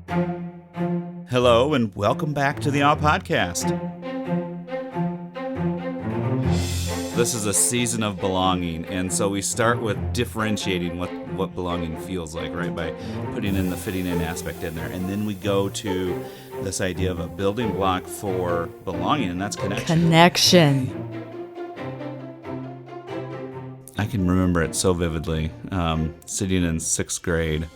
Hello, and welcome back to the Awe Podcast. This is a season of belonging, and so we start with differentiating what belonging feels like, right? By putting in the fitting in aspect in there. And then we go to this idea of a building block for belonging, and that's connection. I can remember it so vividly. Sitting in 6th grade,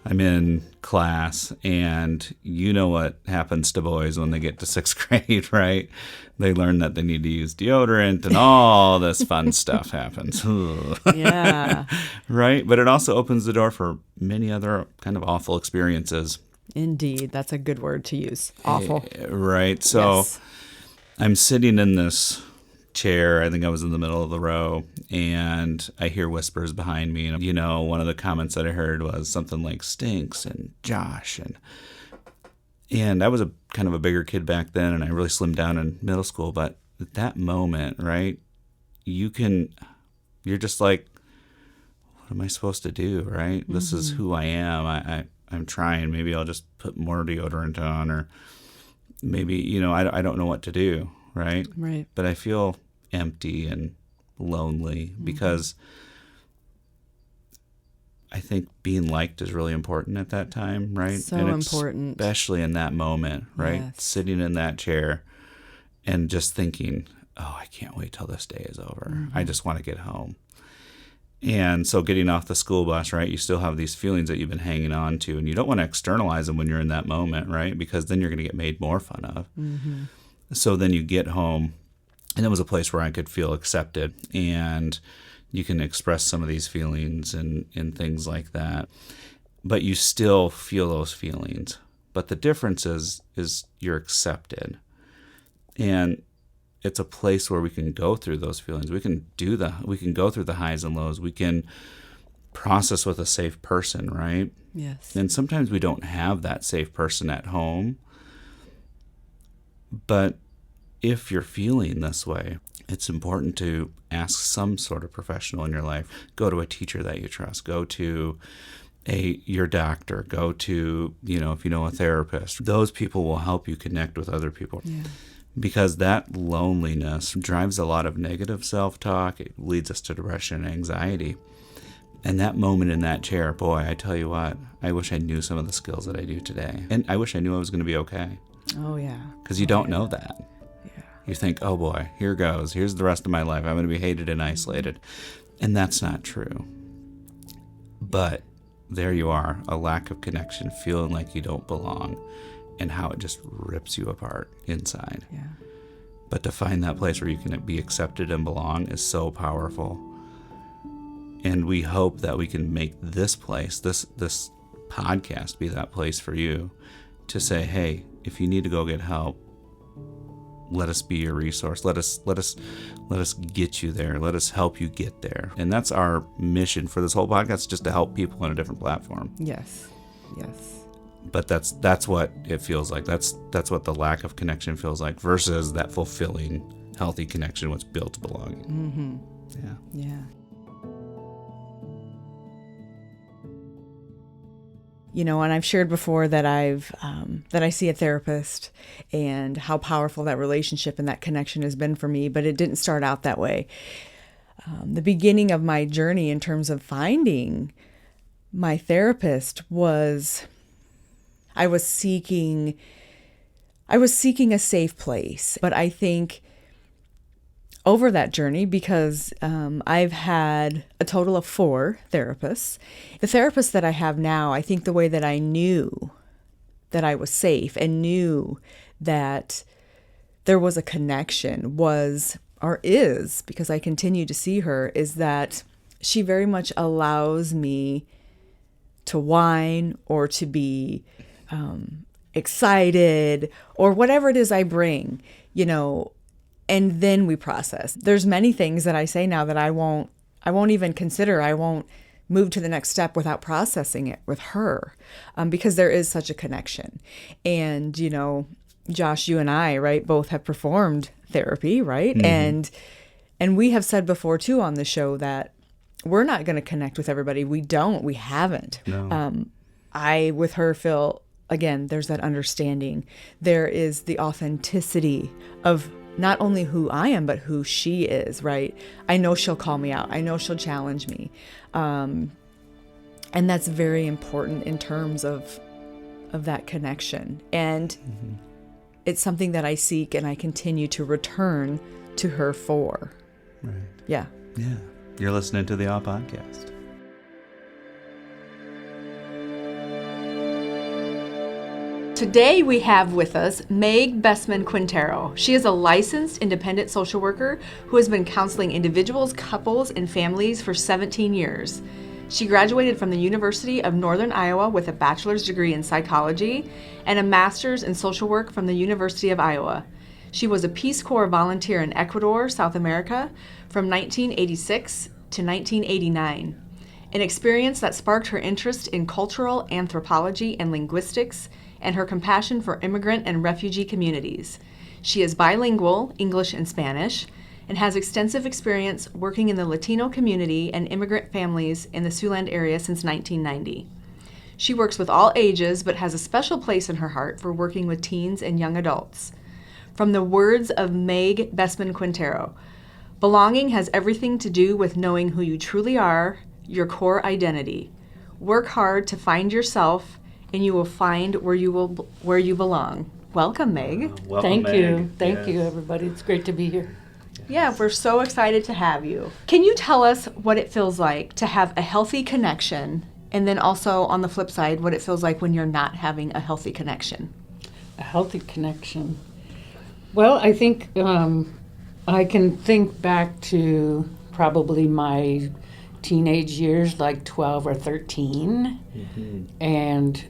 I'm in class, and you know what happens to boys when they get to 6th grade, right? They learn that they need to use deodorant, and all this fun stuff happens. Yeah. Right? But it also opens the door for many other kind of awful experiences. Indeed. That's a good word to use. Awful. Right. So Yes. I'm sitting in this chair. I think I was in the middle of the row, and I hear whispers behind me. And, one of the comments that I heard was something like stinks and Josh. And I was a kind of a bigger kid back then, and I really slimmed down in middle school. But at that moment, right, you're just like, what am I supposed to do, right? Mm-hmm. This is who I am. I'm trying. Maybe I'll just put more deodorant on, or maybe, I don't know what to do, right? Right. But I feel empty and lonely because I think being liked is really important at that time, right? So and important. Especially in that moment, right? Yes. Sitting in that chair and just thinking, oh, I can't wait till this day is over. Mm-hmm. I just want to get home. And so getting off the school bus, right, you still have these feelings that you've been hanging on to, and you don't want to externalize them when you're in that moment, right? Because then you're going to get made more fun of. Mm-hmm. So then you get home, and it was a place where I could feel accepted, and you can express some of these feelings and things like that. But you still feel those feelings. But the difference is you're accepted. And it's a place where we can go through those feelings. We can go through the highs and lows. We can process with a safe person, right? Yes. And sometimes we don't have that safe person at home. But if you're feeling this way, it's important to ask some sort of professional in your life. Go to a teacher that you trust. Go to your doctor. Go to, if you know a therapist. Those people will help you connect with other people. Yeah. Because that loneliness drives a lot of negative self-talk. It leads us to depression and anxiety. And that moment in that chair, boy, I tell you what, I wish I knew some of the skills that I do today. And I wish I knew I was going to be okay. Oh, yeah. Because you don't know that. Yeah. You think, oh boy, here goes. Here's the rest of my life. I'm going to be hated and isolated. And that's not true. But there you are, a lack of connection, feeling like you don't belong, and how it just rips you apart inside. Yeah. But to find that place where you can be accepted and belong is so powerful. And we hope that we can make this place, this podcast, be that place for you to say, hey, if you need to go get help, let us be your resource. Let us get you there. Let us help you get there. And that's our mission for this whole podcast, just to help people on a different platform. Yes. Yes. But that's what it feels like. That's what the lack of connection feels like versus that fulfilling, healthy connection, what's built to belonging. Mm-hmm. Yeah. Yeah. And I've shared before that that I see a therapist and how powerful that relationship and that connection has been for me, but it didn't start out that way. The beginning of my journey in terms of finding my therapist was I was seeking a safe place, but I think over that journey, because I've had a total of 4 therapists. The therapist that I have now, I think the way that I knew that I was safe and knew that there was a connection was, or is, because I continue to see her, is that she very much allows me to whine or to be excited or whatever it is I bring, and then we process. There's many things that I say now that I won't even consider. I won't move to the next step without processing it with her, because there is such a connection. And, Josh, you and I, right, both have performed therapy, right? Mm-hmm. And we have said before too on the show that we're not going to connect with everybody. We haven't. No. I, with her, feel again, there's that understanding. There is the authenticity of not only who I am, but who she is, right? I know she'll call me out. I know she'll challenge me. And that's very important in terms of that connection. And it's something that I seek and I continue to return to her for. Right. Yeah. Yeah. You're listening to the Awe Podcast. Today we have with us Meg Bestman-Quintero. She is a licensed independent social worker who has been counseling individuals, couples, and families for 17 years. She graduated from the University of Northern Iowa with a bachelor's degree in psychology and a master's in social work from the University of Iowa. She was a Peace Corps volunteer in Ecuador, South America, from 1986 to 1989, an experience that sparked her interest in cultural anthropology and linguistics and her compassion for immigrant and refugee communities. She is bilingual, English and Spanish, and has extensive experience working in the Latino community and immigrant families in the Siouxland area since 1990. She works with all ages, but has a special place in her heart for working with teens and young adults. From the words of Meg Bestman-Quintero, belonging has everything to do with knowing who you truly are, your core identity. Work hard to find yourself, and you will find where you belong. Welcome, Meg. Welcome, Thank Meg. you. Thank Yes. you, everybody. It's great to be here. Yeah, we're so excited to have you. Can you tell us what it feels like to have a healthy connection, and then also on the flip side, what it feels like when you're not having a healthy connection? A healthy connection. Well, I think I can think back to probably my teenage years, like 12 or 13, and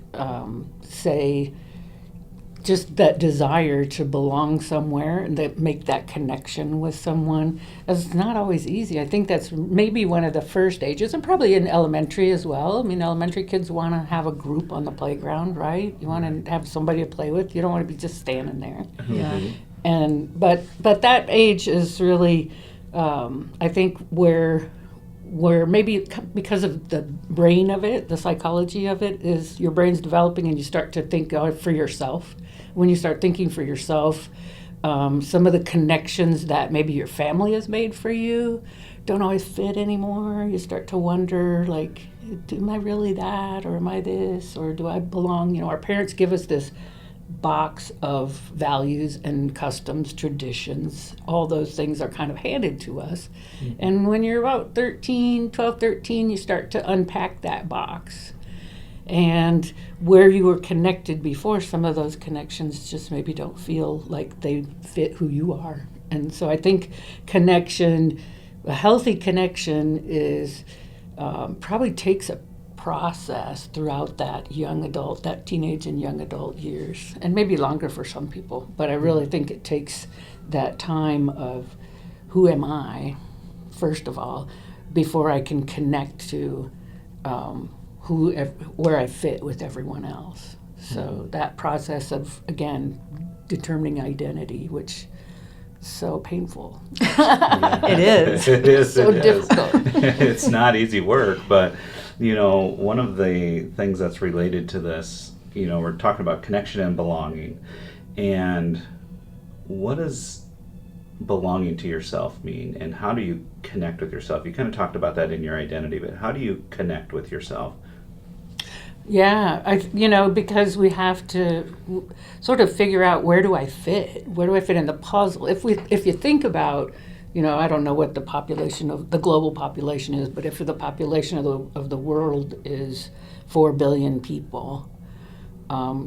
say just that desire to belong somewhere and that make that connection with someone is not always easy. I think that's maybe one of the first ages, and probably in elementary as well. I mean, elementary kids want to have a group on the playground, right? You want to have somebody to play with. You don't want to be just standing there. Yeah. And but that age is really, I think, where maybe because of the brain of it, the psychology of it, is your brain's developing and you start to think for yourself. When you start thinking for yourself, some of the connections that maybe your family has made for you don't always fit anymore. You start to wonder, like, am I really that, or am I this, or do I belong? You know, our parents give us this box of values and customs, traditions. All those things are kind of handed to us. And when you're about 13, you start to unpack that box. And where you were connected before, some of those connections just maybe don't feel like they fit who you are. And so I think connection, a healthy connection is probably takes a process throughout that young adult, that teenage and young adult years, and maybe longer for some people. But I really think it takes that time of who am I, first of all, before I can connect to where I fit with everyone else. So that process of, again, determining identity, which is so painful. It is. It is. So it is. difficult. It's not easy work, but one of the things that's related to this, we're talking about connection and belonging. And what does belonging to yourself mean, and how do you connect with yourself? You kind of talked about that in your identity, but how do you connect with yourself? Yeah, because we have to sort of figure out, where do I fit in the puzzle? If you think about, I don't know what the population of the global population is, but if the population of the world is 4 billion people,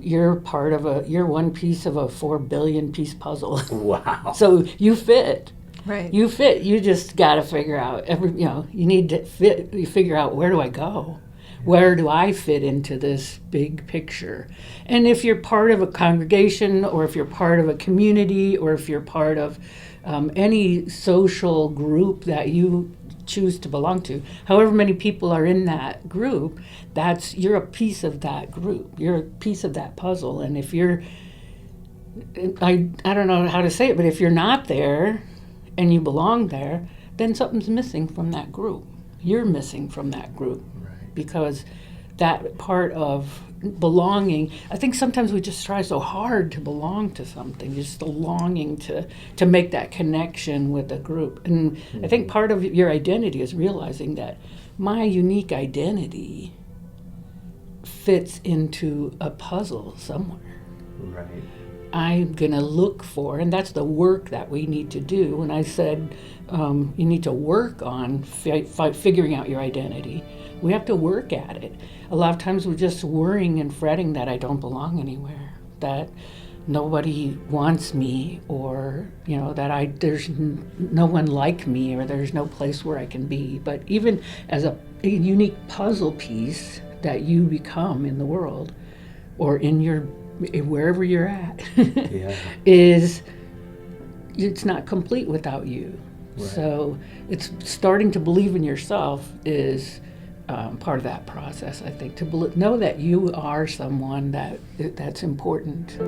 you're one piece of a 4 billion piece puzzle. Wow. So you fit. Right. You fit. You just got to figure out you need to fit. You figure out, where do I go? Where do I fit into this big picture? And if you're part of a congregation, or if you're part of a community, or if you're part of any social group that you choose to belong to, however many people are in that group, you're a piece of that group. You're a piece of that puzzle. And if you're, I don't know how to say it, but if you're not there and you belong there, then something's missing from that group. You're missing from that group. Because that part of belonging. I think sometimes we just try so hard to belong to something, just the longing to make that connection with a group. And I think part of your identity is realizing that my unique identity fits into a puzzle somewhere. Right. I'm going to look for, and that's the work that we need to do. When I said you need to work on figuring out your identity, we have to work at it. A lot of times we're just worrying and fretting that I don't belong anywhere, that nobody wants me, or that there's no one like me, or there's no place where I can be. But even as a unique puzzle piece that you become in the world, or in your wherever you're at, it's not complete without you. Right. So it's starting to believe in yourself is part of that process, I think, to know that you are someone that's important.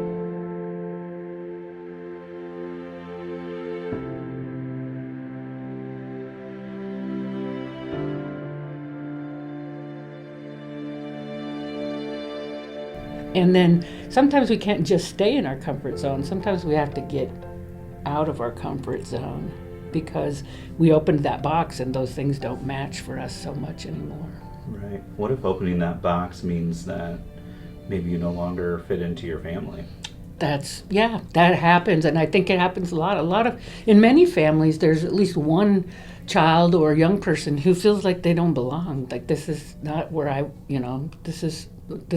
And then sometimes we can't just stay in our comfort zone. Sometimes we have to get out of our comfort zone because we opened that box and those things don't match for us so much anymore. Right. What if opening that box means that maybe you no longer fit into your family? That happens, and I think it happens a lot. In many families, there's at least one child or young person who feels like they don't belong. Like, this is not where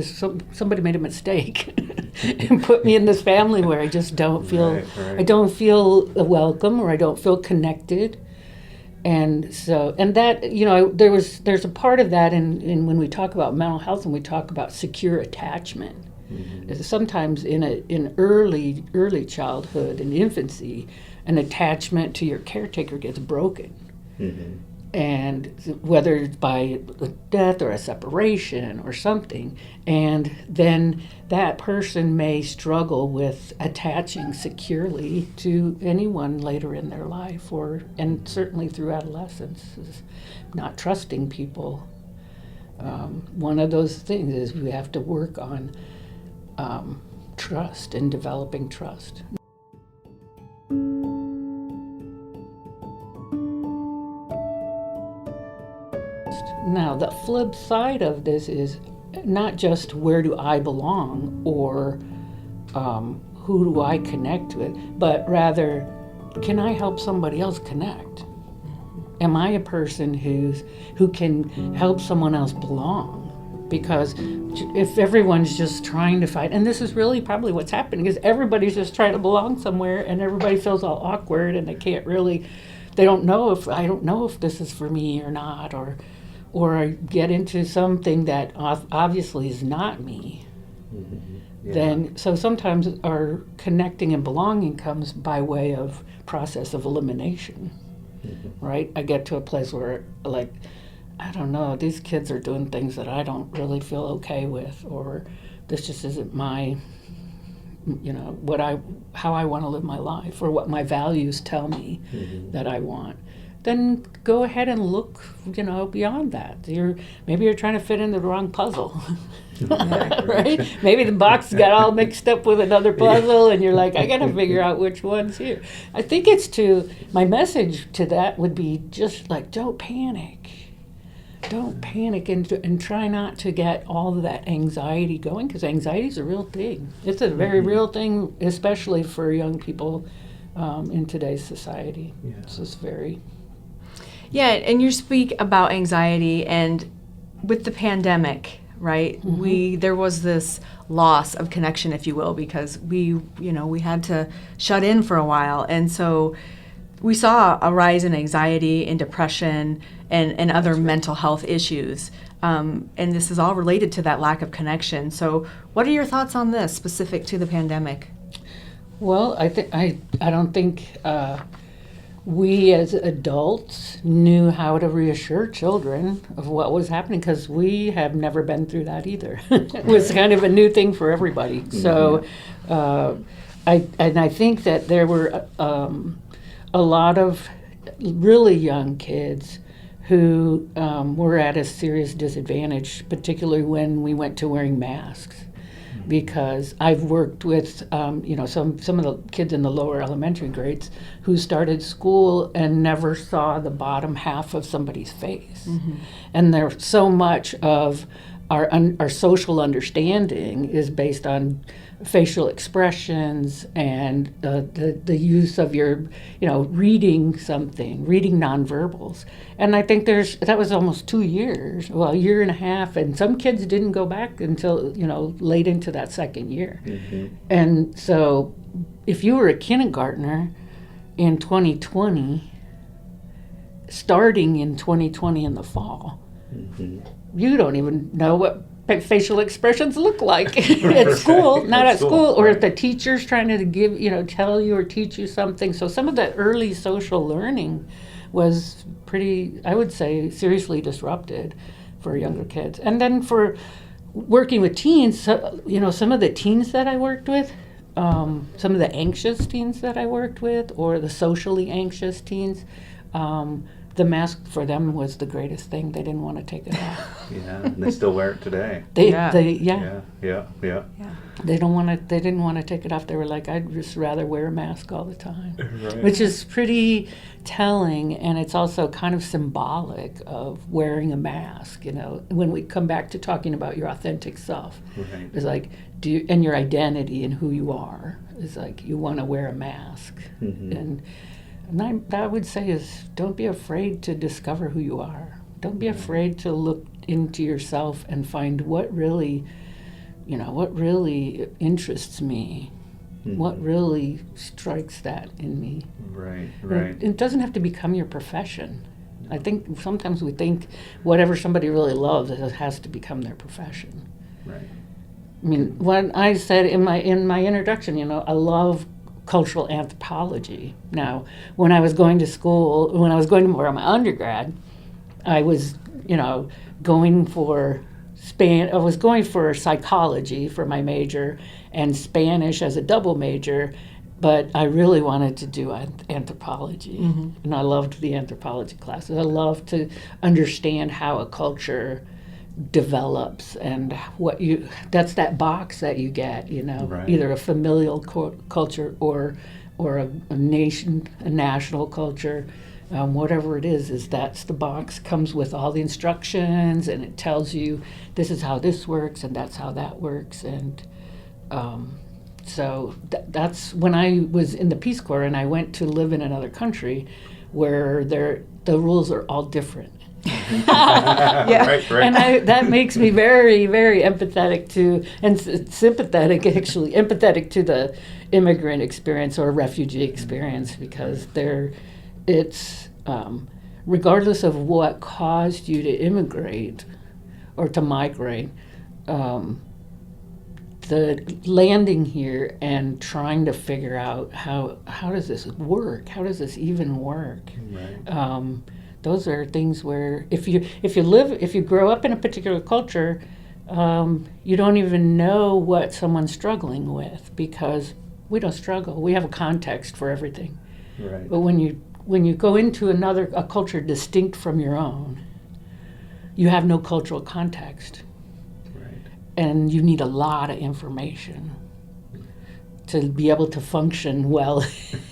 somebody made a mistake and put me in this family where I just don't feel, right. I don't feel welcome, or I don't feel connected. And so, and that, there's a part of that in when we talk about mental health and we talk about secure attachment. Mm-hmm. Sometimes in early childhood and infancy, an attachment to your caretaker gets broken. Mm-hmm. And whether it's by a death or a separation or something, and then that person may struggle with attaching securely to anyone later in their life, and certainly through adolescence, is not trusting people. One of those things is we have to work on trust and developing trust. Now, the flip side of this is not just where do I belong, or who do I connect with, but rather, can I help somebody else connect? Am I a person who can help someone else belong? Because if everyone's just trying to fight, and this is really probably what's happening, is everybody's just trying to belong somewhere, and everybody feels all awkward, and I don't know if this is for me or not, or I get into something that obviously is not me. Mm-hmm. Yeah. Then, so sometimes our connecting and belonging comes by way of process of elimination, mm-hmm. right? I get to a place where, like, I don't know, these kids are doing things that I don't really feel okay with, or this just isn't my, how I want to live my life, or what my values tell me mm-hmm. that I want. Then go ahead and look, beyond that. Maybe you're trying to fit in the wrong puzzle, right? Maybe the box got all mixed up with another puzzle, and you're like, I got to figure out which one's here. I think my message to that would be just like, don't panic. Don't panic, and try not to get all of that anxiety going, because anxiety is a real thing. It's a very mm-hmm. real thing, especially for young people in today's society. Yeah. It's just very... Yeah, and you speak about anxiety, and with the pandemic, right? Mm-hmm. There was this loss of connection, if you will, because we had to shut in for a while, and so we saw a rise in anxiety and depression and other mental health issues, and this is all related to that lack of connection. So, what are your thoughts on this, specific to the pandemic? Well, I don't think. We as adults knew how to reassure children of what was happening, because we have never been through that either. It was kind of a new thing for everybody. So I think that there were a lot of really young kids who were at a serious disadvantage, particularly when we went to wearing masks. Because I've worked with, some of the kids in the lower elementary grades who started school and never saw the bottom half of somebody's face. And there's so much of our social understanding is based on facial expressions and the use of your, reading something, reading nonverbals. And I think that was almost 2 years, well, a year and a half, and some kids didn't go back until, late into that second year. And so if you were a kindergartner in 2020, starting in 2020 in the fall, you don't even know what facial expressions look like at school, not at school, or if the teacher's trying to give, tell you or teach you something. So some of the early social learning was pretty, I would say, seriously disrupted for younger kids. And then for working with teens, some of the teens that I worked with, some of the anxious teens that I worked with, or the socially anxious teens, the mask for them was the greatest thing. They didn't want to take it off. Yeah, and they still wear it today. Yeah. They didn't want to take it off. They were like, I'd just rather wear a mask all the time. Right. Which is pretty telling, and it's also kind of symbolic of wearing a mask, when we come back to talking about your authentic self. Right. It's like, and your identity and who you are. It's like, you want to wear a mask. And I would say is, don't be afraid to discover who you are. Don't be afraid to look into yourself and find what really interests me, what really strikes that in me. Right. It doesn't have to become your profession. I think sometimes we think whatever somebody really loves, it has to become their profession. Right. I mean, when I said in my introduction, I love cultural anthropology. Now, when I was going to for my undergrad, I was, going for I was going for psychology for my major and Spanish as a double major, but I really wanted to do anthropology. And I loved the anthropology classes. I loved to understand how a culture develops and that's that box that you get, Right. Either a familial culture or a national culture, whatever it is that's the box, comes with all the instructions, and it tells you this is how this works and that's how that works. And so that's when I was in the Peace Corps and I went to live in another country where the rules are all different. Yeah. Right. And that makes me very, very empathetic to, and empathetic to the immigrant experience or refugee experience, because it's regardless of what caused you to immigrate or to migrate, the landing here and trying to figure out how does this work? How does this even work? Right. Those are things where if you grow up in a particular culture, you don't even know what someone's struggling with, because we don't struggle. We have a context for everything. Right. But when you go into a culture distinct from your own, you have no cultural context. Right. And you need a lot of information to be able to function well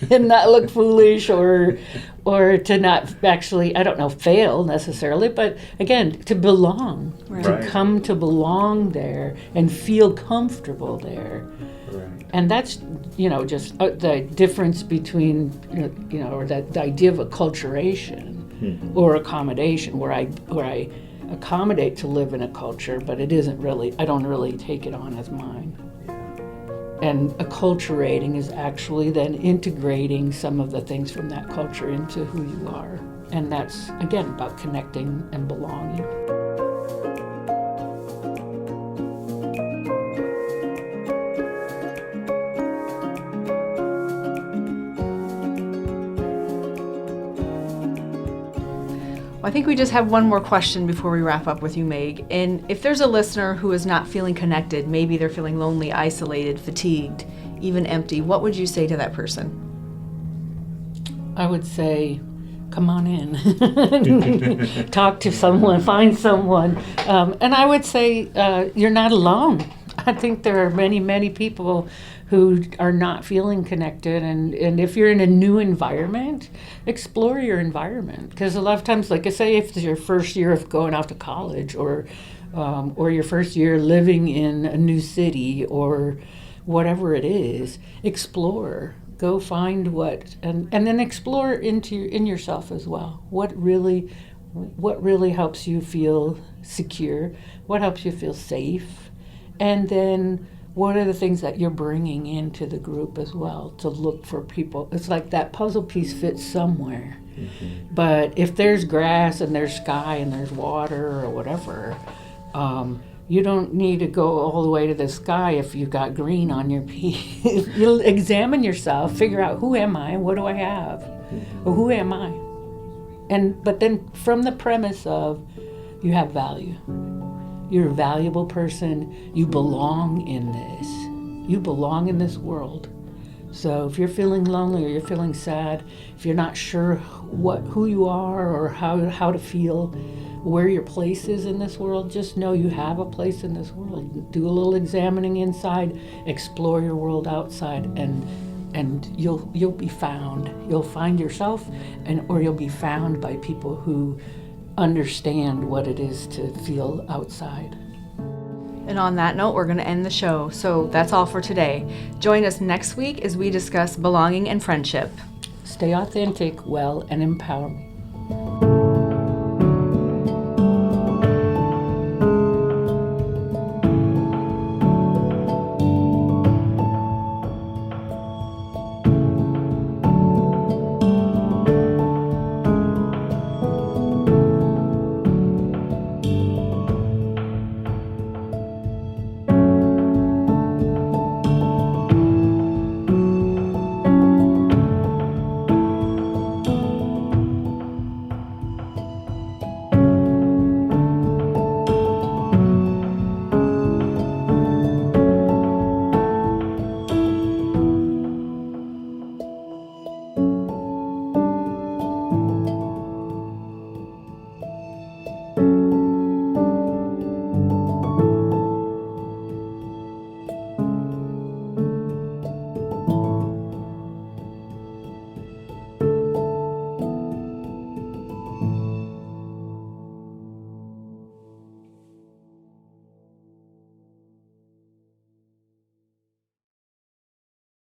and not look foolish or to not actually, I don't know, fail necessarily, but again, to belong, Right. to come to belong there and feel comfortable there. Right. And that's, just the difference between, or the idea of acculturation or accommodation, where I accommodate to live in a culture, but it isn't really, I don't really take it on as mine. And acculturating is actually then integrating some of the things from that culture into who you are. And that's, again, about connecting and belonging. Well, I think we just have one more question before we wrap up with you, Meg. And if there's a listener who is not feeling connected, maybe they're feeling lonely, isolated, fatigued, even empty, what would you say to that person? I would say come on in, talk to someone, find someone. And I would say you're not alone. I think there are many, many people who are not feeling connected. And if you're in a new environment, explore your environment. Because a lot of times, like I say, if it's your first year of going off to college or your first year living in a new city or whatever it is, explore. Go find what, and then explore in yourself as well. What really helps you feel secure? What helps you feel safe? And then what are the things that you're bringing into the group as well to look for people? It's like that puzzle piece fits somewhere. Mm-hmm. But if there's grass and there's sky and there's water or whatever, you don't need to go all the way to the sky if you've got green on your piece. You'll examine yourself, figure out who am I, what do I have, mm-hmm. or who am I? But then from the premise of you have value. You're a valuable person. You belong in this. You belong in this world. So if you're feeling lonely or you're feeling sad, if you're not sure who you are or how to feel, where your place is in this world, just know you have a place in this world. Do a little examining inside, explore your world outside, and you'll be found. You'll find yourself, or you'll be found by people who understand what it is to feel outside. And on that note, we're going to end the show. So that's all for today. Join us next week as we discuss belonging and friendship. Stay authentic, well, and empower me.